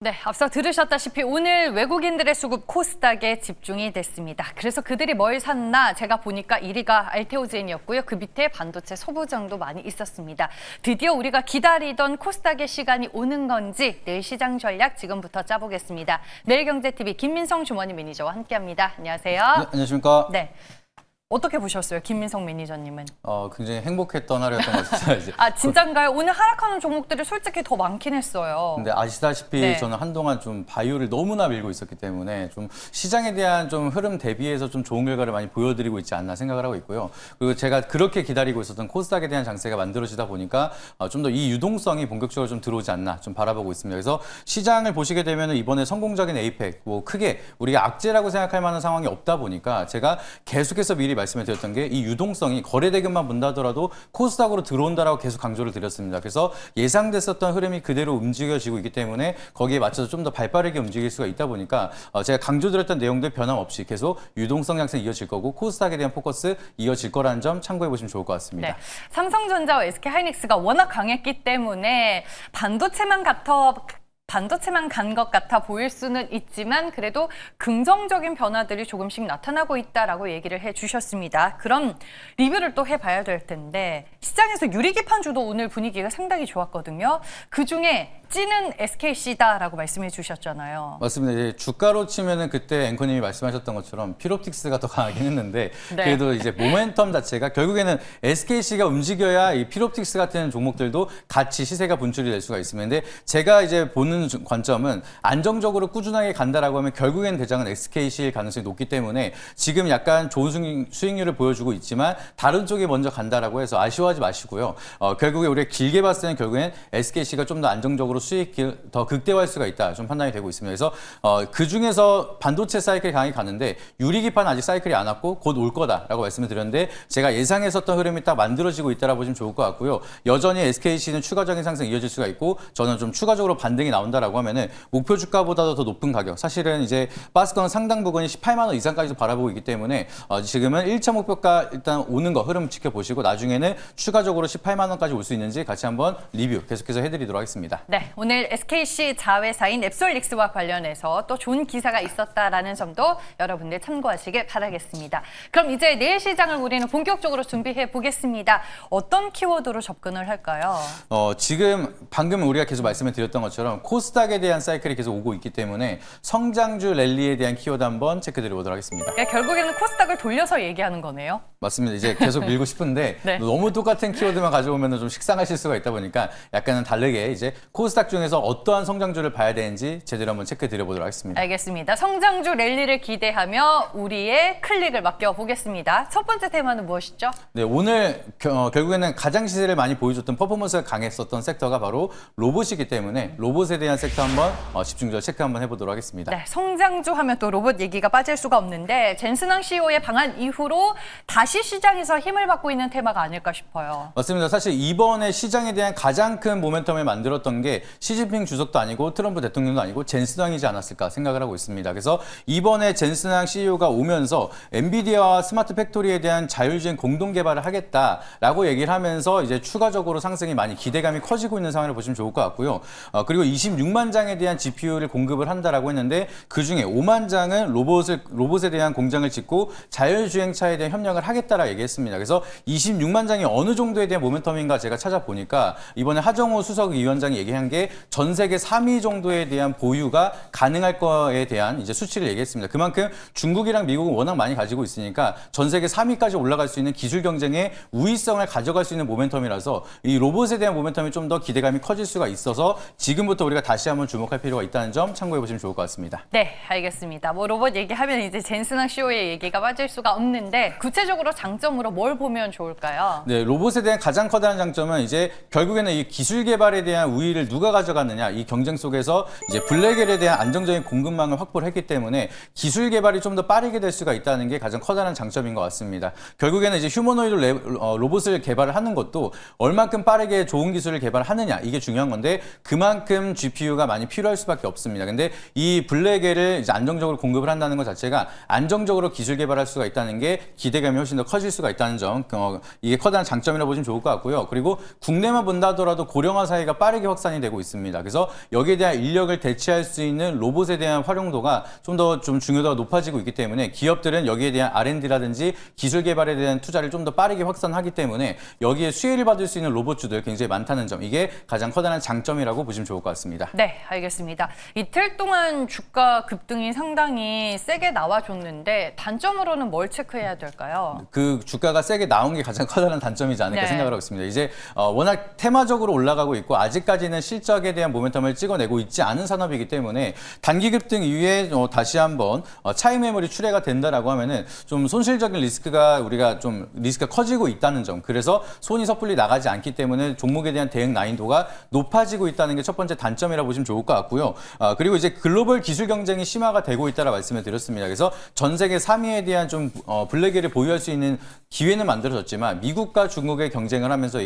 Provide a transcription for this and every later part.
네, 앞서 들으셨다시피 오늘 외국인들의 수급 코스닥에 집중이 됐습니다. 그래서 그들이 뭘 샀나 제가 보니까 1위가 알테오젠이었고요. 그 밑에 반도체 소부장도 많이 있었습니다. 드디어 우리가 기다리던 코스닥의 시간이 오는 건지 내일 시장 전략 지금부터 짜보겠습니다. 내일경제TV 김민성 주머니 매니저와 함께합니다. 안녕하세요. 네, 안녕하십니까? 네. 어떻게 보셨어요, 김민성 매니저님은? 굉장히 행복했던 하루였던 것 같아요. 이제. 진짠가요? 오늘 하락하는 종목들이 솔직히 더 많긴 했어요. 근데 아시다시피 네. 저는 한동안 좀 바이오를 너무나 밀고 있었기 때문에 좀 시장에 대한 좀 흐름 대비해서 좀 좋은 결과를 많이 보여드리고 있지 않나 생각을 하고 있고요. 그리고 제가 그렇게 기다리고 있었던 코스닥에 대한 장세가 만들어지다 보니까 좀 더 이 유동성이 본격적으로 좀 들어오지 않나 좀 바라보고 있습니다. 그래서 시장을 보시게 되면 이번에 성공적인 에이펙, 뭐 크게 우리가 악재라고 생각할 만한 상황이 없다 보니까 제가 계속해서 미리 말씀을 드렸던 게 이 유동성이 거래대금만 본다더라도 코스닥으로 들어온다라고 계속 강조를 드렸습니다. 그래서 예상됐었던 흐름이 그대로 움직여지고 있기 때문에 거기에 맞춰서 좀 더 발빠르게 움직일 수가 있다 보니까 제가 강조드렸던 내용들 변함없이 계속 유동성 양상이 이어질 거고 코스닥에 대한 포커스 이어질 거라는 점 참고해 보시면 좋을 것 같습니다. 네. 삼성전자와 SK하이닉스가 워낙 강했기 때문에 반도체만 간 것 같아 보일 수는 있지만 그래도 긍정적인 변화들이 조금씩 나타나고 있다라고 얘기를 해주셨습니다. 그럼 리뷰를 또 해봐야 될 텐데 시장에서 유리기판주도 오늘 분위기가 상당히 좋았거든요. 그중에 찌는 SKC다라고 말씀해 주셨잖아요. 맞습니다. 이제 주가로 치면은 그때 앵커님이 말씀하셨던 것처럼 피롭틱스가 더 강하긴 했는데 네. 그래도 이제 모멘텀 자체가 결국에는 SKC가 움직여야 이 피롭틱스 같은 종목들도 같이 시세가 분출이 될 수가 있습니다. 근데 제가 이제 보는 관점은 안정적으로 꾸준하게 간다라고 하면 결국엔 대장은 SKC일 가능성이 높기 때문에 지금 약간 좋은 수익률을 보여주고 있지만 다른 쪽에 먼저 간다라고 해서 아쉬워하지 마시고요. 결국에 우리가 길게 봤을 때는 결국엔 SKC가 좀 더 안정적으로 수익이 더 극대화할 수가 있다 좀 판단이 되고 있습니다. 그래서 그 중에서 반도체 사이클이 강하게 가는데 유리기판 아직 사이클이 안 왔고 곧 올 거다라고 말씀을 드렸는데 제가 예상했었던 흐름이 딱 만들어지고 있다라고 보시면 좋을 것 같고요. 여전히 SKC는 추가적인 상승이 이어질 수가 있고 저는 좀 추가적으로 반등이 나온다라고 하면은 목표 주가보다도 더 높은 가격 사실은 이제 바스권 상당 부분이 18만 원 이상까지도 바라보고 있기 때문에 지금은 1차 목표가 일단 오는 거 흐름 지켜보시고 나중에는 추가적으로 18만 원까지 올 수 있는지 같이 한번 리뷰 계속해서 해드리도록 하겠습니다. 네, 오늘 SKC 자회사인 앱솔릭스와 관련해서 또 좋은 기사가 있었다라는 점도 여러분들 참고하시길 바라겠습니다. 그럼 이제 내일 시장을 우리는 본격적으로 준비해 보겠습니다. 어떤 키워드로 접근을 할까요? 지금 방금 우리가 계속 말씀을 드렸던 것처럼 코스닥에 대한 사이클이 계속 오고 있기 때문에 성장주 랠리에 대한 키워드 한번 체크드려 보도록 하겠습니다. 네, 결국에는 코스닥을 돌려서 얘기하는 거네요. 맞습니다. 이제 계속 밀고 싶은데 네. 너무 똑같은 키워드만 가져오면 좀 식상하실 수가 있다 보니까 약간은 다르게 이제 코스닥 중에서 어떠한 성장주를 봐야 되는지 제대로 한번 체크 드려보도록 하겠습니다. 알겠습니다. 성장주 랠리를 기대하며 우리의 클릭을 맡겨보겠습니다. 첫 번째 테마는 무엇이죠? 네, 오늘 결국에는 가장 시세를 많이 보여줬던 퍼포먼스가 강했었던 섹터가 바로 로봇이기 때문에 로봇에 대한 섹터 한번 집중적으로 체크 한번 해보도록 하겠습니다. 네, 성장주 하면 또 로봇 얘기가 빠질 수가 없는데 젠스낭 CEO의 방한 이후로 다시 시장에서 힘을 받고 있는 테마가 아닐까 싶어요. 맞습니다. 사실 이번에 시장에 대한 가장 큰 모멘텀을 만들었던 게 시진핑 주석도 아니고 트럼프 대통령도 아니고 젠스낭이지 않았을까 생각을 하고 있습니다. 그래서 이번에 젠스낭 CEO가 오면서 엔비디아와 스마트 팩토리에 대한 자율주행 공동 개발을 하겠다라고 얘기를 하면서 이제 추가적으로 상승이 많이 기대감이 커지고 있는 상황을 보시면 좋을 것 같고요. 그리고 26만 장에 대한 GPU를 공급을 한다라고 했는데 그 중에 5만 장은 로봇에 대한 공장을 짓고 자율주행차에 대한 협력을 하겠다라 얘기했습니다. 그래서 26만 장이 어느 정도에 대한 모멘텀인가 제가 찾아보니까 이번에 하정우 수석 위원장이 얘기한 게 전 세계 3위 정도에 대한 보유가 가능할 거에 대한 이제 수치를 얘기했습니다. 그만큼 중국이랑 미국은 워낙 많이 가지고 있으니까 전 세계 3위까지 올라갈 수 있는 기술 경쟁의 우위성을 가져갈 수 있는 모멘텀이라서 이 로봇에 대한 모멘텀이 좀 더 기대감이 커질 수가 있어서 지금부터 우리가 다시 한번 주목할 필요가 있다는 점 참고해 보시면 좋을 것 같습니다. 네, 알겠습니다. 뭐 로봇 얘기하면 이제 젠스낭 CEO의 얘기가 빠질 수가 없는데 구체적으로 장점으로 뭘 보면 좋을까요? 네, 로봇에 대한 가장 커다란 장점은 이제 결국에는 이 기술 개발에 대한 우위를 누가 가져갔느냐 이 경쟁 속에서 이제 블랙엘에 대한 안정적인 공급망을 확보를 했기 때문에 기술 개발이 좀 더 빠르게 될 수가 있다는 게 가장 커다란 장점인 것 같습니다. 결국에는 이제 휴머노이드 로봇을 개발을 하는 것도 얼만큼 빠르게 좋은 기술을 개발하느냐 이게 중요한 건데 그만큼 GPU가 많이 필요할 수밖에 없습니다. 근데 이 블랙에를 이제 안정적으로 공급을 한다는 것 자체가 안정적으로 기술 개발할 수가 있다는 게 기대감이 훨씬 더 커질 수가 있다는 점, 이게 커다란 장점이라고 보시면 좋을 것 같고요. 그리고 국내만 본다 하더라도 고령화 사회가 빠르게 확산이 되고 있습니다. 그래서 여기에 대한 인력을 대체할 수 있는 로봇에 대한 활용도가 좀 더 중요도가 높아지고 있기 때문에 기업들은 여기에 대한 R&D라든지 기술 개발에 대한 투자를 좀 더 빠르게 확산하기 때문에 여기에 수혜를 받을 수 있는 로봇주들 굉장히 많다는 점, 이게 가장 커다란 장점이라고 보시면 좋을 것 같습니다. 네, 알겠습니다. 이틀 동안 주가 급등이 상당히 세게 나와줬는데 단점으로는 뭘 체크해야 될까요? 그 주가가 세게 나온 게 가장 커다란 단점이지 않을까 네. 생각을 하고 있습니다. 이제 워낙 테마적으로 올라가고 있고 아직까지는 실적에 대한 모멘텀을 찍어내고 있지 않은 산업이기 때문에 단기 급등 이후에 다시 한번 차익 매물이 출회가 된다라고 하면은 좀 손실적인 리스크가 우리가 좀 리스크가 커지고 있다는 점, 그래서 손이 섣불리 나가지 않기 때문에 종목에 대한 대응 난이도가 높아지고 있다는 게 첫 번째 단점이라고 보시면 좋을 것 같고요. 그리고 이제 글로벌 기술 경쟁이 심화가 되고 있다라 말씀을 드렸습니다. 그래서 전 세계 3위에 대한 좀 블랙에를 보유할 수 있는 기회는 만들어졌지만 미국과 중국의 경쟁을 하면서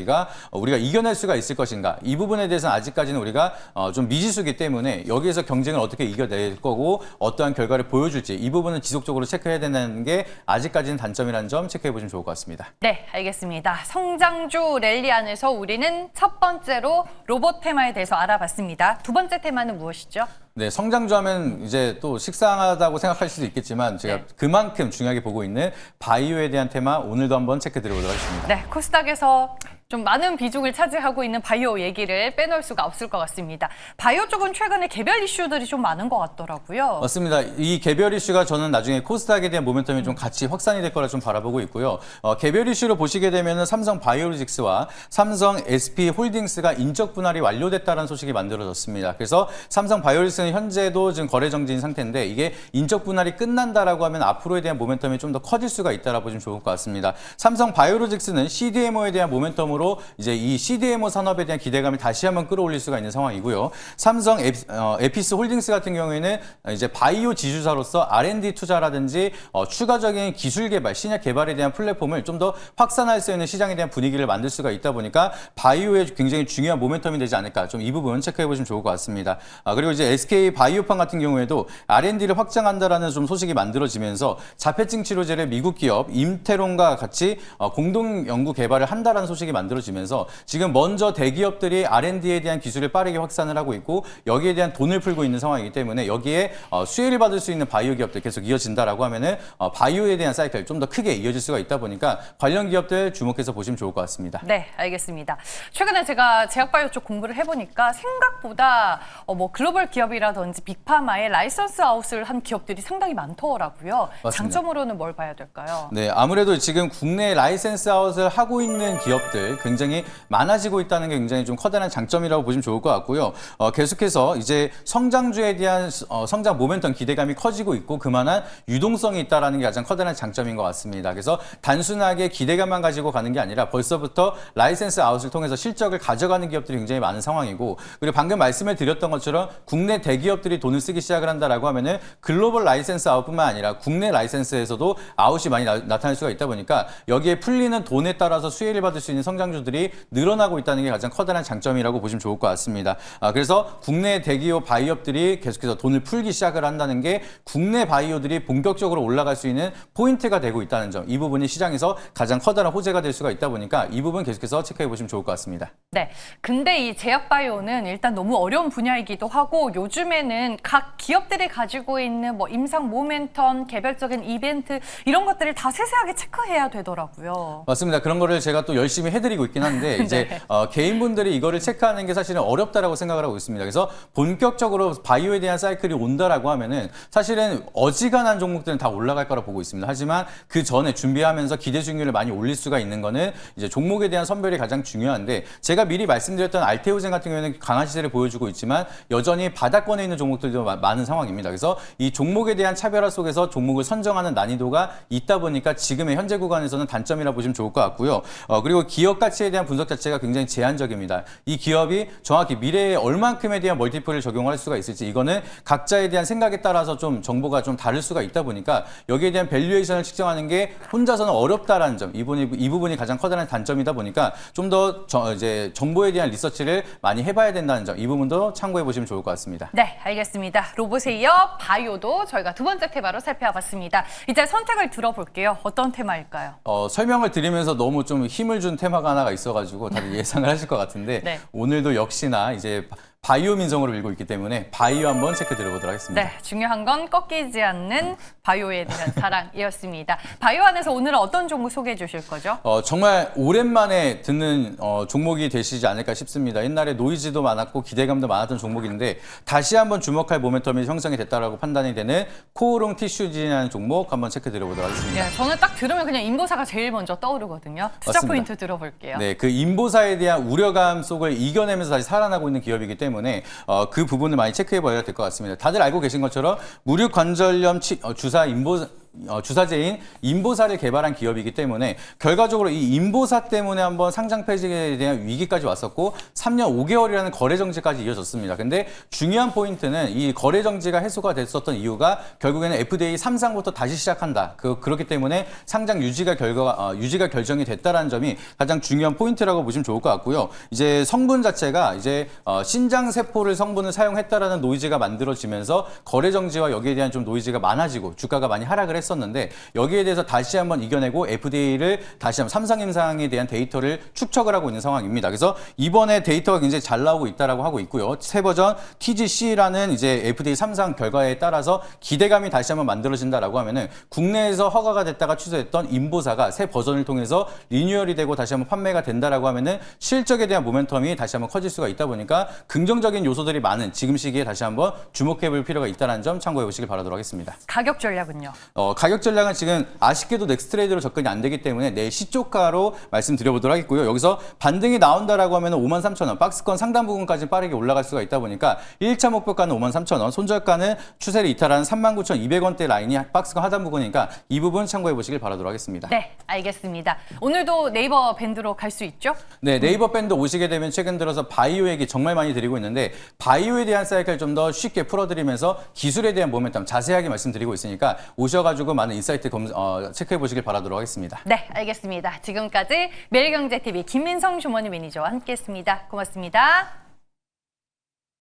우리가 이겨낼 수가 있을 것인가, 이 부분에 대해서는 아직까지는 우리가 좀 미지수기 때문에 여기에서 경쟁을 어떻게 이겨낼 거고 어떠한 결과를 보여줄지 이 부분은 지속적으로 체크해야 된다는 게 아직까지는 단점이라는 점 체크해 보시면 좋을 것 같습니다. 네, 알겠습니다. 성장주 랠리 안에서 우리는 첫 번째로 로봇 테마에 대해서 알아봤습니다. 두 번째 테마는 무엇이죠? 네, 성장주 하면 이제 또 식상하다고 생각할 수도 있겠지만 제가 그만큼 중요하게 보고 있는 바이오에 대한 테마 오늘도 한번 체크해 드려보도록 하겠습니다. 네, 코스닥에서 좀 많은 비중을 차지하고 있는 바이오 얘기를 빼놓을 수가 없을 것 같습니다. 바이오 쪽은 최근에 개별 이슈들이 좀 많은 것 같더라고요. 맞습니다. 이 개별 이슈가 저는 나중에 코스닥에 대한 모멘텀이 좀 같이 확산이 될 거라 좀 바라보고 있고요. 개별 이슈로 보시게 되면 삼성 바이오로직스와 삼성 SP 홀딩스가 인적 분할이 완료됐다는 소식이 만들어졌습니다. 그래서 삼성 바이오로직스는 현재도 지금 거래 정지인 상태인데 이게 인적 분할이 끝난다라고 하면 앞으로에 대한 모멘텀이 좀 더 커질 수가 있다라고 보시면 좋을 것 같습니다. 삼성 바이오로직스는 CDMO에 대한 모멘텀으로 이제 이 CDMO 산업에 대한 기대감을 다시 한번 끌어올릴 수가 있는 상황이고요. 삼성 에피스 홀딩스 같은 경우에는 이제 바이오 지주사로서 R&D 투자라든지 추가적인 기술 개발, 신약 개발에 대한 플랫폼을 좀 더 확산할 수 있는 시장에 대한 분위기를 만들 수가 있다 보니까 바이오에 굉장히 중요한 모멘텀이 되지 않을까, 좀 이 부분 체크해 보시면 좋을 것 같습니다. 그리고 이제 SK 바이오팜 같은 경우에도 R&D를 확장한다라는 좀 소식이 만들어지면서 자폐증 치료제를 미국 기업 임테론과 같이 공동 연구 개발을 한다라는 소식이 만들어지면서 지금 먼저 대기업들이 R&D에 대한 기술을 빠르게 확산을 하고 있고 여기에 대한 돈을 풀고 있는 상황이기 때문에 여기에 수혜를 받을 수 있는 바이오 기업들 계속 이어진다라고 하면은 바이오에 대한 사이클 좀 더 크게 이어질 수가 있다 보니까 관련 기업들 주목해서 보시면 좋을 것 같습니다. 네, 알겠습니다. 최근에 제가 제약바이오 쪽 공부를 해보니까 생각보다 뭐 글로벌 기업이라든지 빅파마에 라이선스 아웃을 한 기업들이 상당히 많더라고요. 맞습니다. 장점으로는 뭘 봐야 될까요? 네, 아무래도 지금 국내 라이센스 아웃을 하고 있는 기업들 굉장히 많아지고 있다는 게 굉장히 좀 커다란 장점이라고 보시면 좋을 것 같고요. 계속해서 이제 성장주에 대한 성장 모멘텀 기대감이 커지고 있고 그만한 유동성이 있다는 게 가장 커다란 장점인 것 같습니다. 그래서 단순하게 기대감만 가지고 가는 게 아니라 벌써부터 라이센스 아웃을 통해서 실적을 가져가는 기업들이 굉장히 많은 상황이고, 그리고 방금 말씀을 드렸던 것처럼 국내 대기업들이 돈을 쓰기 시작을 한다라고 하면은 글로벌 라이센스 아웃뿐만 아니라 국내 라이센스에서도 아웃이 많이 나타날 수가 있다 보니까 여기에 풀리는 돈에 따라서 수혜를 받을 수 있는 성장주들이 늘어나고 있다는 게 가장 커다란 장점이라고 보시면 좋을 것 같습니다. 그래서 국내 대기업 바이오들이 계속해서 돈을 풀기 시작을 한다는 게 국내 바이오들이 본격적으로 올라갈 수 있는 포인트가 되고 있다는 점, 이 부분이 시장에서 가장 커다란 호재가 될 수가 있다 보니까 이 부분 계속해서 체크해 보시면 좋을 것 같습니다. 네, 근데 이 제약바이오는 일단 너무 어려운 분야이기도 하고 요즘에는 각 기업들이 가지고 있는 뭐 임상 모멘텀, 개별적인 이벤트 이런 것들을 다 세세하게 체크해야 되더라고요. 맞습니다. 그런 거를 제가 또 열심히 해드리고 있긴 한데 이제 네. 개인분들이 이거를 체크하는 게 사실은 어렵다라고 생각을 하고 있습니다. 그래서 본격적으로 바이오에 대한 사이클이 온다라고 하면은 사실은 어지간한 종목들은 다 올라갈 거라 보고 있습니다. 하지만 그 전에 준비하면서 기대 수익률을 많이 올릴 수가 있는 거는 이제 종목에 대한 선별이 가장 중요한데, 제가 미리 말씀드렸던 알테오젠 같은 경우에는 강한 시세를 보여주고 있지만 여전히 바닥 하락권에 있는 종목들도 많은 상황입니다. 그래서 이 종목에 대한 차별화 속에서 종목을 선정하는 난이도가 있다 보니까 지금의 현재 구간에서는 단점이라 보시면 좋을 것 같고요. 그리고 기업 가치에 대한 분석 자체가 굉장히 제한적입니다. 이 기업이 정확히 미래에 얼만큼에 대한 멀티플을 적용할 수가 있을지 이거는 각자에 대한 생각에 따라서 좀 정보가 좀 다를 수가 있다 보니까 여기에 대한 밸류에이션을 측정하는 게 혼자서는 어렵다라는 점, 이 부분이 가장 커다란 단점이다 보니까 좀 더 이제 정보에 대한 리서치를 많이 해봐야 된다는 점, 이 부분도 참고해 보시면 좋을 것 같습니다. 네, 알겠습니다. 로봇에 이어 바이오도 저희가 두 번째 테마로 살펴봤습니다. 이제 선택을 들어볼게요. 어떤 테마일까요? 설명을 드리면서 너무 좀 힘을 준 테마가 하나가 있어가지고 다들 예상을 하실 것 같은데 네. 오늘도 역시나 이제 바이오 민성으로 밀고 있기 때문에 바이오 한번 체크 드려보도록 하겠습니다. 네, 중요한 건 꺾이지 않는 바이오에 대한 사랑이었습니다. 바이오 안에서 오늘은 어떤 종목 소개해 주실 거죠? 정말 오랜만에 듣는 종목이 되시지 않을까 싶습니다. 옛날에 노이즈도 많았고 기대감도 많았던 종목인데 다시 한번 주목할 모멘텀이 형성이 됐다라고 판단이 되는 코오롱 티슈진이라는 종목 한번 체크 드려보도록 하겠습니다. 네, 저는 딱 들으면 그냥 인보사가 제일 먼저 떠오르거든요. 투자 맞습니다. 포인트 들어볼게요. 네, 그 인보사에 대한 우려감 속을 이겨내면서 다시 살아나고 있는 기업이기 때문에 그 부분을 많이 체크해봐야 될 것 같습니다. 다들 알고 계신 것처럼 무류관절염 주사제인 인보사를 개발한 기업이기 때문에 결과적으로 이 인보사 때문에 한번 상장 폐지에 대한 위기까지 왔었고 3년 5개월이라는 거래 정지까지 이어졌습니다. 근데 중요한 포인트는 이 거래 정지가 해소가 됐었던 이유가 결국에는 FDA 3상부터 다시 시작한다. 그렇기 때문에 상장 유지가 결정이 됐다라는 점이 가장 중요한 포인트라고 보시면 좋을 것 같고요. 이제 성분 자체가 이제 신장 세포를 성분을 사용했다라는 노이즈가 만들어지면서 거래 정지와 여기에 대한 좀 노이즈가 많아지고 주가가 많이 하락을 했었는데 여기에 대해서 다시 한번 이겨내고 FDA를 다시 한번 삼상 임상에 대한 데이터를 축적을 하고 있는 상황입니다. 그래서 이번에 데이터가 굉장히 잘 나오고 있다라고 하고 있고요. 새 버전 TGC라는 이제 FDA 3상 결과에 따라서 기대감이 다시 한번 만들어진다라고 하면은 국내에서 허가가 됐다가 취소됐던 인보사가 새 버전을 통해서 리뉴얼이 되고 다시 한번 판매가 된다라고 하면은 실적에 대한 모멘텀이 다시 한번 커질 수가 있다 보니까 긍정적인 요소들이 많은 지금 시기에 다시 한번 주목해 볼 필요가 있다는 점 참고해 보시길 바라도록 하겠습니다. 가격 전략은요? 가격 전략은 지금 아쉽게도 넥스트레이드로 접근이 안 되기 때문에 내일 시초가로 말씀드려보도록 하겠고요. 여기서 반등이 나온다라고 하면 53,000원, 박스권 상단 부분까지 빠르게 올라갈 수가 있다 보니까 1차 목표가는 53,000원, 손절가는 추세를 이탈하는 39,200원대 라인이 박스권 하단 부분이니까 이 부분 참고해 보시길 바라도록 하겠습니다. 네, 알겠습니다. 오늘도 네이버 밴드로 갈 수 있죠? 네, 네이버 밴드 오시게 되면 최근 들어서 바이오 얘기 정말 많이 드리고 있는데 바이오에 대한 사이클 좀 더 쉽게 풀어드리면서 기술에 대한 모멘텀 자세하게 말씀드리고 있으니까 오셔가지고 많은 인사이트 체크해 보시길 바라도록 하겠습니다. 네, 알겠습니다. 지금까지 매일경제TV 김민성 주머니 매니저와 함께했습니다. 고맙습니다.